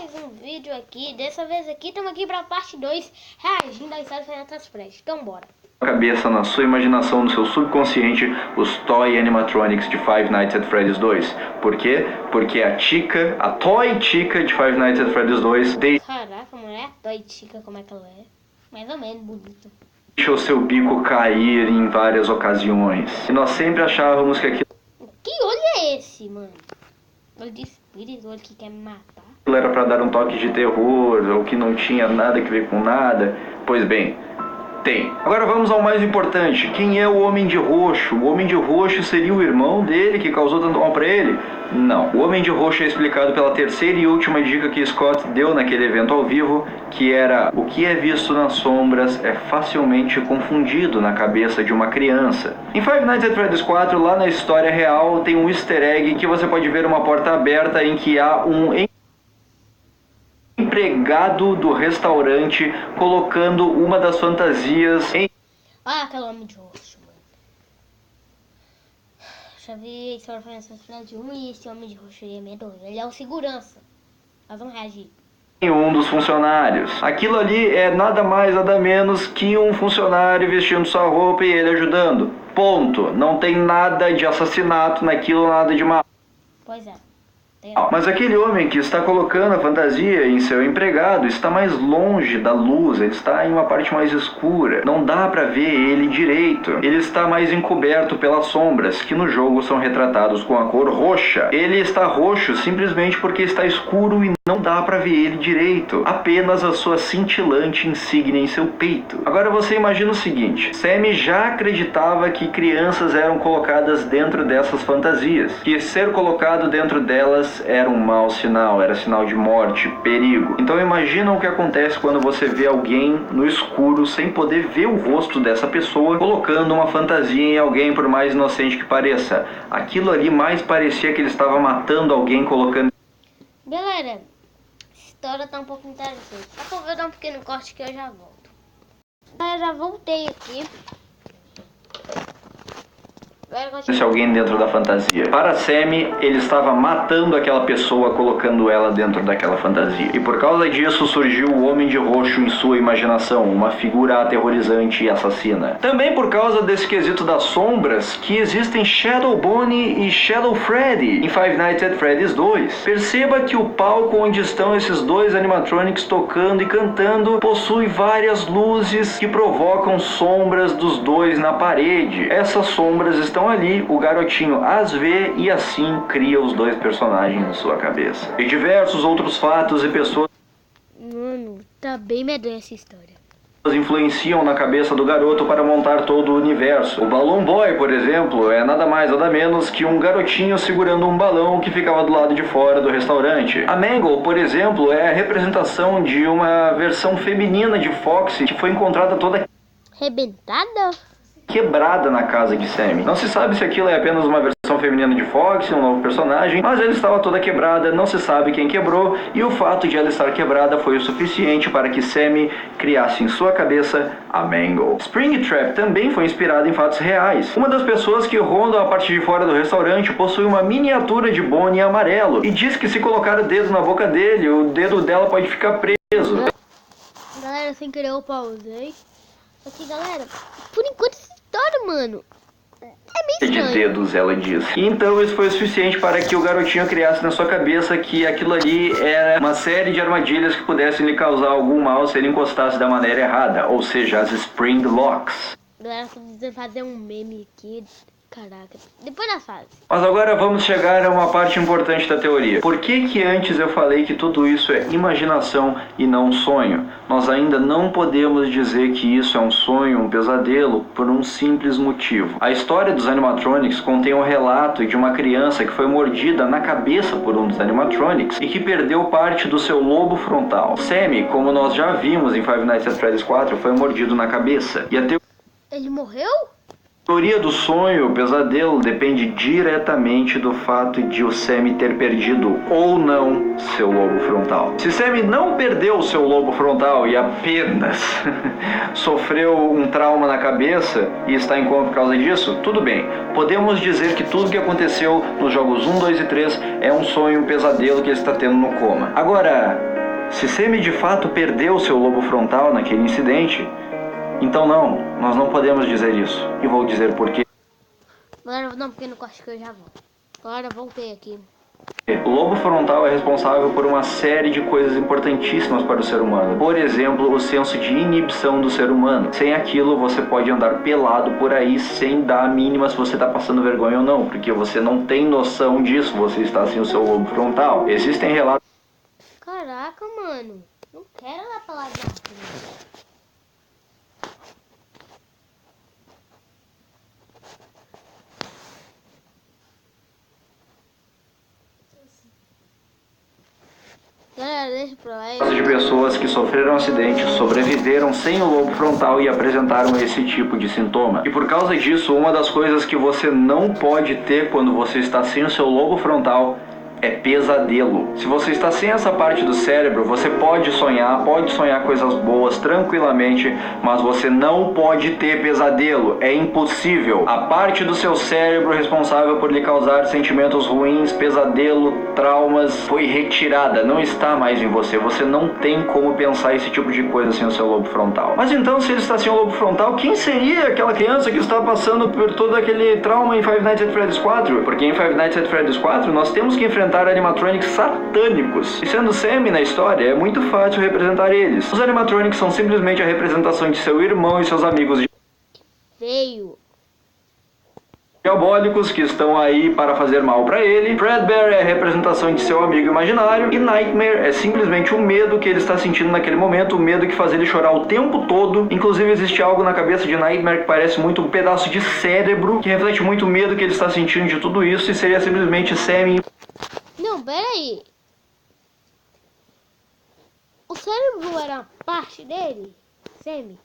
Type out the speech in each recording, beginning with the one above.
mais um vídeo aqui. Dessa vez aqui, estamos aqui para a parte 2, reagindo à história de Five Nights at Freddy's. Então bora. Cabeça, na sua imaginação, no seu subconsciente, os Toy Animatronics de Five Nights at Freddy's 2. Por quê? Porque a Toy Chica de Five Nights at Freddy's 2 Caraca, mulher, Toy Chica, como é que ela é? Mais ou menos bonito. deixa o seu bico cair em várias ocasiões. E nós sempre achávamos que aquilo Que olho é esse, mano? Olho de espírito, olho que quer me matar. era para dar um toque de terror, ou que não tinha nada a ver com nada. Pois bem, tem. Agora vamos ao mais importante. Quem é o Homem de Roxo? O Homem de Roxo seria o irmão dele que causou tanto mal pra ele? Não. O Homem de Roxo é explicado pela terceira e última dica que Scott deu naquele evento ao vivo, que era: o que é visto nas sombras é facilmente confundido na cabeça de uma criança. Em Five Nights at Freddy's 4, lá na história real, tem um easter egg que você pode ver uma porta aberta em que há um empregado do restaurante colocando uma das fantasias em... Olha aquele Homem de Roxo, mano. Já vi a história de Five Nights at Freddy's 1 e esse Homem de Roxo ele é medonho. Ele é o segurança. Nós vamos reagir. um dos funcionários. Aquilo ali é nada mais, nada menos que um funcionário vestindo sua roupa e ele ajudando. Ponto. Não tem nada de assassinato naquilo, nada de mal. Pois é. Mas aquele homem que está colocando a fantasia em seu empregado está mais longe da luz, ele está em uma parte mais escura. Não dá pra ver ele direito. Ele está mais encoberto pelas sombras, que no jogo são retratados com a cor roxa. Ele está roxo simplesmente porque está escuro e não dá pra ver ele direito. Apenas a sua cintilante insígnia em seu peito. Agora você imagina o seguinte: Sammy já acreditava que crianças eram colocadas dentro dessas fantasias. Que ser colocado dentro delas era um mau sinal, era sinal de morte, perigo. Então imagina o que acontece quando você vê alguém no escuro, sem poder ver o rosto dessa pessoa, colocando uma fantasia em alguém, por mais inocente que pareça. Aquilo ali mais parecia que ele estava matando alguém colocando... Galera, a história tá um pouco interessante. Só que eu vou dar um pequeno corte que eu já volto. Galera, já voltei aqui. alguém dentro da fantasia. Para Sammy, ele estava matando aquela pessoa, colocando ela dentro daquela fantasia. E por causa disso surgiu o Homem de Roxo em sua imaginação, uma figura aterrorizante e assassina. Também por causa desse quesito das sombras, que existem Shadow Bonnie e Shadow Freddy em Five Nights at Freddy's 2. Perceba que o palco onde estão esses dois animatronics tocando e cantando possui várias luzes que provocam sombras dos dois na parede. Essas sombras estão ali, o garotinho as vê e assim cria os dois personagens na sua cabeça. E diversos outros fatos e pessoas... Mano, tá bem medonha essa história. influenciam na cabeça do garoto para montar todo o universo. O Balloon Boy, por exemplo, é nada mais nada menos que um garotinho segurando um balão que ficava do lado de fora do restaurante. A Mangle, por exemplo, é a representação de uma versão feminina de Foxy que foi encontrada toda Rebentada? quebrada na casa de Sammy. Não se sabe se aquilo é apenas uma versão feminina de Foxy, um novo personagem, mas ela estava toda quebrada, não se sabe quem quebrou, e o fato de ela estar quebrada foi o suficiente para que Sammy criasse em sua cabeça a Mangle. Springtrap também foi inspirado em fatos reais. Uma das pessoas que rondam a parte de fora do restaurante possui uma miniatura de Bonnie amarelo, e diz que se colocar o dedo na boca dele, o dedo dela pode ficar preso. Galera, sem querer eu pausei. Aqui, galera, por enquanto essa história, mano, é bem estranho. De dedos, ela diz. E então isso foi o suficiente para que o garotinho criasse na sua cabeça que aquilo ali era uma série de armadilhas que pudessem lhe causar algum mal se ele encostasse da maneira errada, ou seja, as Spring Locks. Galera, tô precisando fazer um meme aqui. Caraca, depois da fase. Mas agora vamos chegar a uma parte importante da teoria. Por que antes eu falei que tudo isso é imaginação e não um sonho? Nós ainda não podemos dizer que isso é um sonho, um pesadelo, por um simples motivo. A história dos animatronics contém um relato de uma criança que foi mordida na cabeça por um dos animatronics e que perdeu parte do seu lobo frontal. Sammy, como nós já vimos em Five Nights at Freddy's 4, foi mordido na cabeça. E até... Ele morreu? A teoria do sonho, o pesadelo, depende diretamente do fato de o Sammy ter perdido ou não seu lobo frontal. Se Sammy não perdeu o seu lobo frontal e apenas sofreu um trauma na cabeça e está em coma por causa disso, tudo bem. Podemos dizer que tudo que aconteceu nos jogos 1, 2 e 3 é um sonho, um pesadelo que ele está tendo no coma. Agora, Se Sammy de fato perdeu seu lobo frontal naquele incidente, então não, nós não podemos dizer isso. E vou dizer por quê. Agora eu vou dar um pequeno corte que eu já volto. Agora voltei aqui. O lobo frontal é responsável por uma série de coisas importantíssimas para o ser humano. Por exemplo, o senso de inibição do ser humano. Sem aquilo, você pode andar pelado por aí sem dar a mínima se você está passando vergonha ou não, porque você não tem noção disso, você está sem o seu lobo frontal. Existem relatos... Caraca, mano. Não quero lá pra lá dentro. Galera, deixa pra lá. De pessoas que sofreram acidentes, sobreviveram sem o lobo frontal e apresentaram esse tipo de sintoma. E por causa disso, uma das coisas que você não pode ter quando você está sem o seu lobo frontal é pesadelo. Se você está sem essa parte do cérebro, você pode sonhar coisas boas tranquilamente, mas você não pode ter pesadelo. É impossível. A parte do seu cérebro responsável por lhe causar sentimentos ruins, pesadelo, traumas, foi retirada. Não está mais em você. Você não tem como pensar esse tipo de coisa sem o seu lobo frontal. Mas então, se ele está sem o lobo frontal, quem seria aquela criança que está passando por todo aquele trauma em Five Nights at Freddy's 4? Porque em Five Nights at Freddy's 4, nós temos que enfrentar animatronics satânicos. E sendo Sammy na história, é muito fácil representar eles. Os animatronics são simplesmente a representação de seu irmão e seus amigos Feio. diabólicos que estão aí para fazer mal para ele. Fredbear é a representação de seu amigo imaginário. E Nightmare é simplesmente o medo que ele está sentindo naquele momento, o medo que faz ele chorar o tempo todo. Inclusive existe algo na cabeça de Nightmare que parece muito um pedaço de cérebro, que reflete muito o medo que ele está sentindo de tudo isso, e seria simplesmente Sammy. Não, peraí. O cérebro era parte dele? Sammy?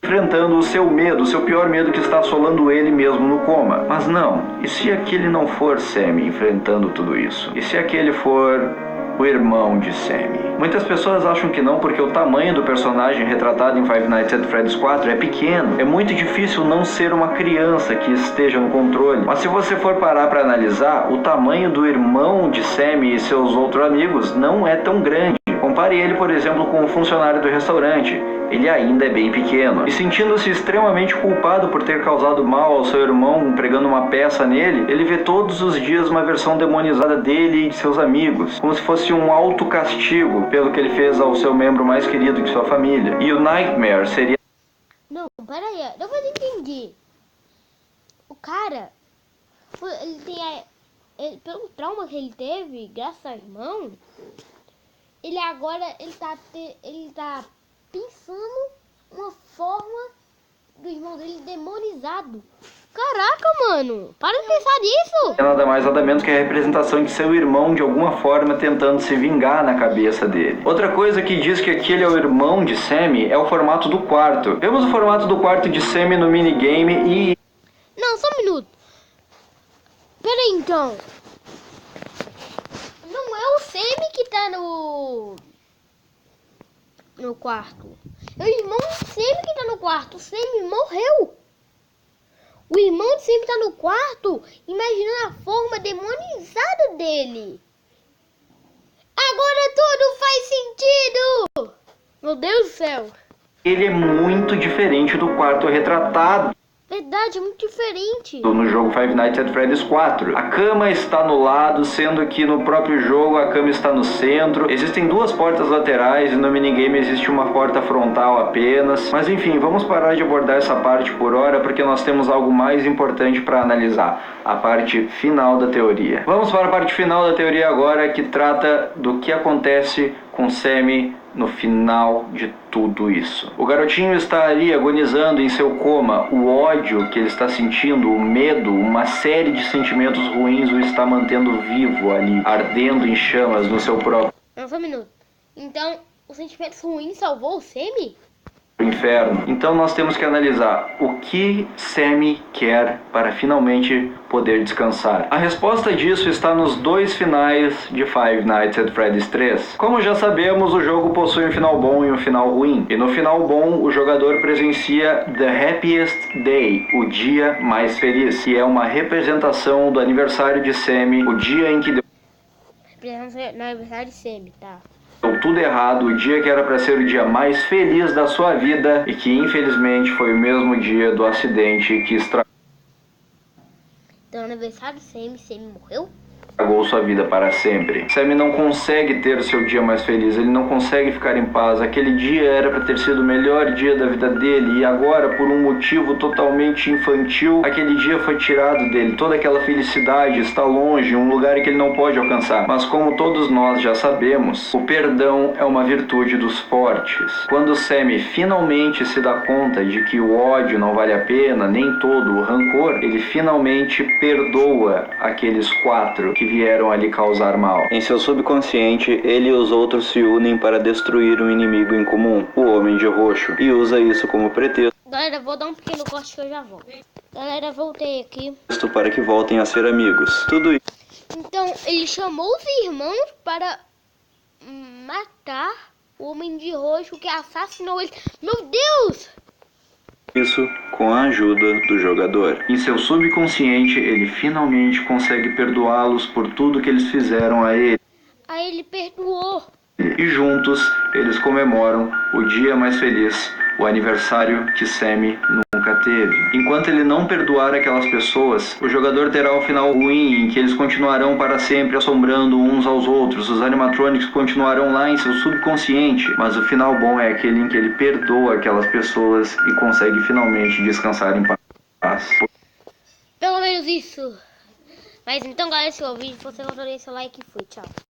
Enfrentando o seu medo, o seu pior medo que está assolando ele mesmo no coma. Mas não, e se aquele não for Sammy enfrentando tudo isso? E se aquele for o irmão de Sammy? Muitas pessoas acham que não, porque o tamanho do personagem retratado em Five Nights at Freddy's 4 é pequeno. É muito difícil não ser uma criança que esteja no controle. Mas se você for parar para analisar, o tamanho do irmão de Sammy e seus outros amigos não é tão grande. Compare ele, por exemplo, com o funcionário do restaurante. Ele ainda é bem pequeno. E sentindo-se extremamente culpado por ter causado mal ao seu irmão pregando uma peça nele, ele vê todos os dias uma versão demonizada dele e de seus amigos, como se fosse um autocastigo pelo que ele fez ao seu membro mais querido que sua família. E o Nightmare seria... Não, peraí, depois eu entendi. O cara, ele tem pelo trauma que ele teve, graças ao irmão, ele agora, ele tá pensando uma forma do irmão dele demonizado. Caraca, mano, para de pensar nisso. É nada mais nada menos que a representação de seu irmão de alguma forma tentando se vingar na cabeça dele. Outra coisa que diz que aquele é o irmão de Sammy é o formato do quarto. Vemos o formato do quarto de Sammy no minigame e... Não, só um minuto. Peraí, então. Não é o Sammy que tá no quarto. É o irmão de Sammy que tá no quarto. O Sammy morreu. O irmão de Sammy tá no quarto, imaginando a forma demonizada dele. Agora tudo faz sentido. Meu Deus do céu. ele é muito diferente do quarto retratado Verdade, é muito diferente. no jogo Five Nights at Freddy's 4. A cama está no lado, sendo que no próprio jogo a cama está no centro. Existem duas portas laterais e no minigame existe uma porta frontal apenas. Mas enfim, vamos parar de abordar essa parte por hora, porque nós temos algo mais importante para analisar. A parte final da teoria. Vamos para a parte final da teoria agora, que trata do que acontece com Sammy no final de tudo isso. O garotinho está ali agonizando em seu coma. O ódio que ele está sentindo, o medo, uma série de sentimentos ruins o está mantendo vivo ali, ardendo em chamas no seu próprio Não, só um minuto. Então, os sentimentos ruins salvou o Sammy? inferno. Então nós temos que analisar o que Sammy quer para finalmente poder descansar. A resposta disso está nos dois finais de Five Nights at Freddy's 3. Como já sabemos, o jogo possui um final bom e um final ruim. E no final bom, o jogador presencia The Happiest Day, o dia mais feliz, que é uma representação do aniversário de Sammy, o dia em que deu No aniversário de Sammy, tá? Deu tudo errado, o dia que era para ser o dia mais feliz da sua vida e que infelizmente foi o mesmo dia do acidente que estragou Então, no aniversário, Sammy morreu? sua vida para sempre. Sammy não consegue ter seu dia mais feliz, ele não consegue ficar em paz. Aquele dia era para ter sido o melhor dia da vida dele e agora, por um motivo totalmente infantil, aquele dia foi tirado dele. Toda aquela felicidade está longe, um lugar que ele não pode alcançar. Mas como todos nós já sabemos, o perdão é uma virtude dos fortes. Quando Sammy finalmente se dá conta de que o ódio não vale a pena, nem todo o rancor, ele finalmente perdoa aqueles 4 que vieram ali causar mal. Em seu subconsciente, ele e os outros se unem para destruir um inimigo em comum, o Homem de Roxo, e usa isso como pretexto Galera, vou dar um pequeno corte que eu já volto. Galera, voltei aqui. para que voltem a ser amigos. Tudo Então, ele chamou os irmãos para matar o Homem de Roxo que assassinou ele. Meu Deus! isso com a ajuda do jogador. Em seu subconsciente, ele finalmente consegue perdoá-los por tudo que eles fizeram a ele. Aí ele perdoou. E juntos, eles comemoram o dia mais feliz, o aniversário que Sammy nunca teve. Enquanto ele não perdoar aquelas pessoas, o jogador terá um final ruim, em que eles continuarão para sempre assombrando uns aos outros. Os animatronics continuarão lá em seu subconsciente, mas o final bom é aquele em que ele perdoa aquelas pessoas e consegue finalmente descansar em paz. Pelo menos isso. Mas então, galera, se o vídeo, você gostou, deixa o like e fui. Tchau.